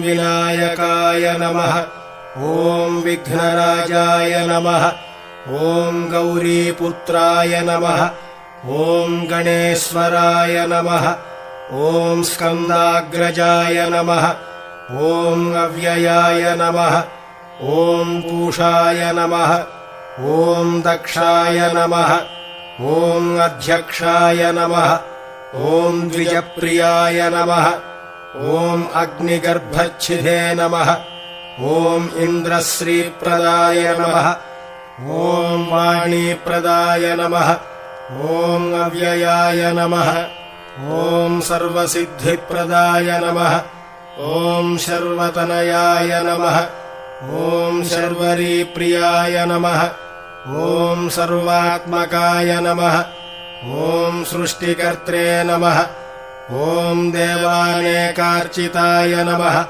विनायकाय नमः। ॐ विघ्नराजाय नमः। ॐ गौरीपुत्राय नमः। ॐ गणेश्वराय नमः। ॐ स्कन्दाग्रजाय नमः। ॐ अव्ययाय नमः। ॐ पूषाय नमः। ॐ दक्षाय नमः। ॐ अध्यक्षाय नमः। ॐ द्विजप्रियाय नमः। ॐ अग्निगर्भच्छिदे नमः। ॐ इन्द्रश्रीप्रदाय नमः। ॐ वाणीप्रदाय नमः। ॐ अव्ययाय नमः। ॐ सर्वसिद्धिप्रदाय नमः। ॐ शर्वतनयाय नमः। ॐ शर्वरीप्रियाय नमः। ॐ सर्वात्मकाय नमः। ॐ सृष्टिकर्त्रे नमः। ॐ देवानेकार्चिताय नमः।